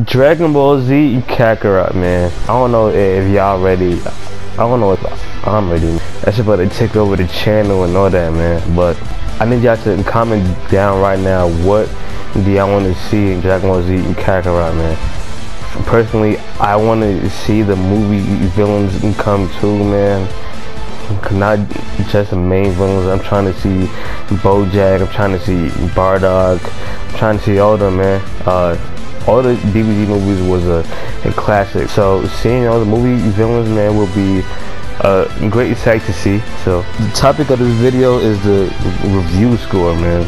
Dragon Ball Z Kakarot, man. I don't know if y'all ready. I don't know if I'm ready. That's about to take over the channel and all that, man. But I need y'all to comment down right now, what do y'all want to see in Dragon Ball Z Kakarot, man. Personally, I want to see the movie villains come too, man. Not just the main villains. I'm trying to see Bojack, I'm trying to see Bardock, I'm trying to see all of them, man. All the DBZ movies was a classic, so seeing all the movie villains, man, will be a great sight to see. So the topic of this video is the review score, man.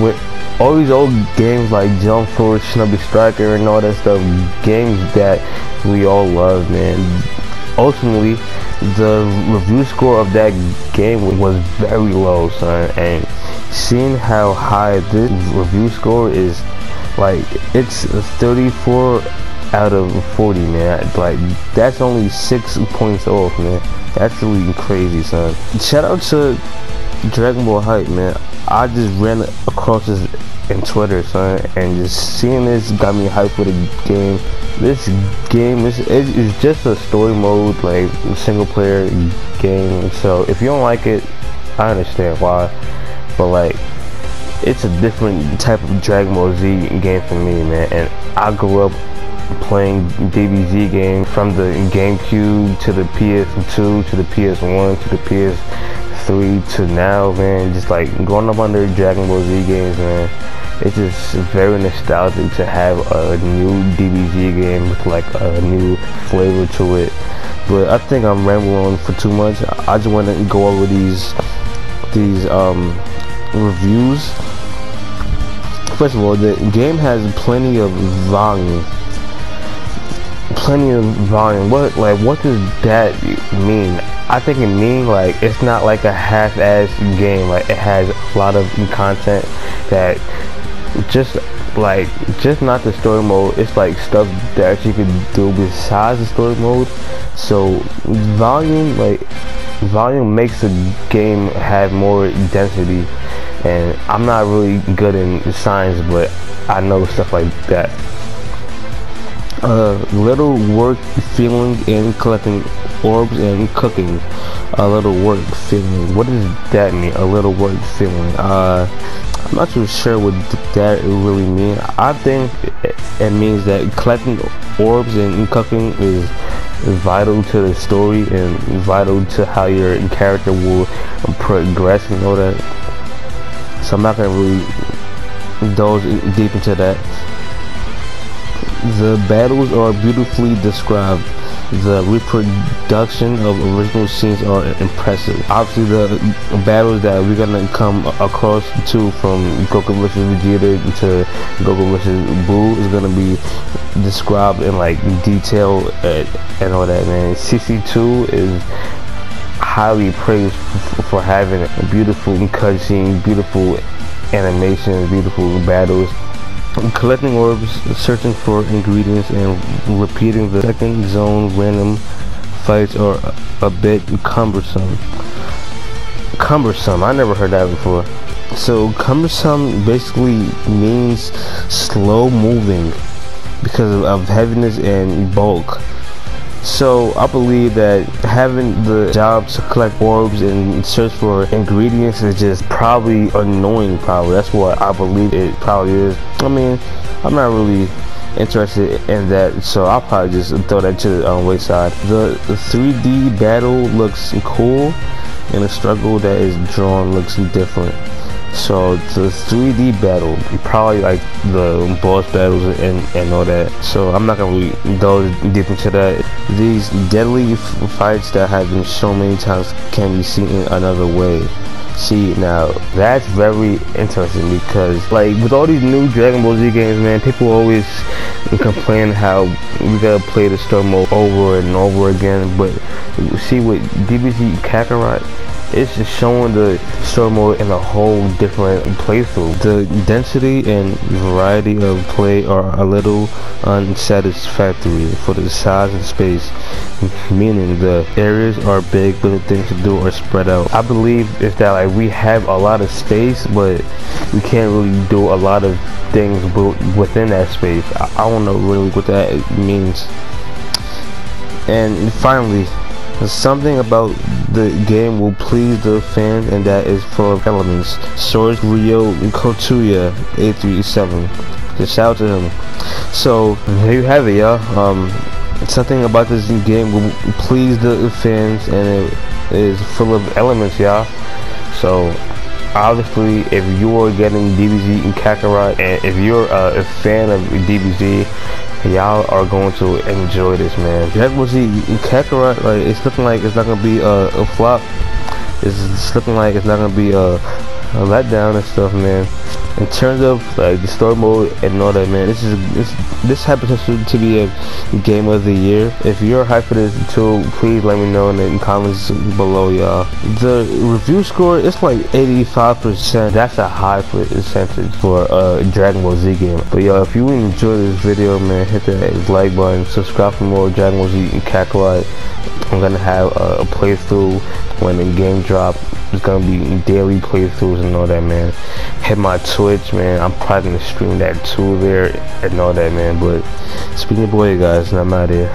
With all these old games like Jump Force, Shinobi Striker, and all that stuff, games that we all love, man, ultimately the review score of that game was very low, son. And seeing how high this review score is, like, it's 34 out of 40, man. Like, that's only 6 points off, man. That's really crazy, son. Shout out to Dragon Ball Hype, man. I just ran across this in Twitter, son, and just seeing this got me hyped for the game. This game is just a story mode, like single player game. So if you don't like it, I understand why, but like, it's a different type of Dragon Ball Z game for me, man. And I grew up playing DBZ games from the GameCube to the PS2 to the PS1 to the PS3 to now, man. Just like growing up under Dragon Ball Z games, man. It's just very nostalgic to have a new DBZ game with like a new flavor to it. But I think I'm rambling on for too much. I just want to go over these reviews. First of all, the game has plenty of volume. What does that mean? I think it means like it's not like a half-ass game. Like, it has a lot of content that just not the story mode. It's like stuff that you could do besides the story mode. So volume makes the game have more density. And I'm not really good in science, but I know stuff like that. Little work feeling in collecting orbs and cooking. A little work feeling. What does that mean? A little work feeling. I'm not too sure what that really means. I think it means that collecting orbs and cooking is vital to the story and vital to how your character will progress and all that. So I'm not gonna really indulge deep into that. The battles are beautifully described. The reproduction of original scenes are impressive. Obviously, the battles that we're gonna come across to, from Goku vs Vegeta to Goku vs Buu, is gonna be described in like detail and all that, man. 62 is highly praised for having a beautiful cutscene, beautiful animations, beautiful battles. Collecting orbs, searching for ingredients, and repeating the second zone random fights are a bit cumbersome. I never heard that before. So cumbersome basically means slow moving because of heaviness and bulk. So I believe that having the job to collect orbs and search for ingredients is just probably annoying. That's what I believe it probably is. I mean, I'm not really interested in that, so I'll probably just throw that to the wayside. The 3D battle looks cool, and the struggle that is drawn looks different. So the 3D battle, probably like the boss battles and all that. So I'm not gonna really go deep into that. These deadly fights that have been shown many times can be seen in another way. See, now that's very interesting, because like with all these new Dragon Ball Z games, man, people always complain how we gotta play the story mode over and over again. But see, with DBZ Kakarot, it's just showing the story mode in a whole different playthrough. The density and variety of play are a little unsatisfactory for the size and space, meaning the areas are big but the things to do are spread out. I believe it's that like we have a lot of space but we can't really do a lot of things within that space. I don't know really what that means. And finally, something about the game will please the fans, and that is full of elements. Source Rio Kotuya 837. Just shout out to him. So there you have it, y'all. Something about this game will please the fans, and it is full of elements, y'all. So obviously, if you're getting DBZ and Kakarot, and if you're a fan of DBZ, y'all are going to enjoy this, man. Dragon Ball Z Kakarot, like, it's looking like it's not gonna be a flop. It's looking like it's not gonna be a letdown and stuff, man. In terms of like the story mode and all that, man, this happens to be a game of the year. If you're hyped for this too, please let me know in the comments below, y'all. The review score is like 85%. That's a high percentage for a Dragon Ball Z game. But y'all, if you enjoyed this video, man, hit that like button, subscribe for more Dragon Ball Z and Kakarot. I'm gonna have a playthrough when the game drop. It's gonna be daily playthroughs and all that, man. Hit my Twitch, man. I'm probably gonna stream that too there and all that, man. But it's been your boy, guys, and I'm out here.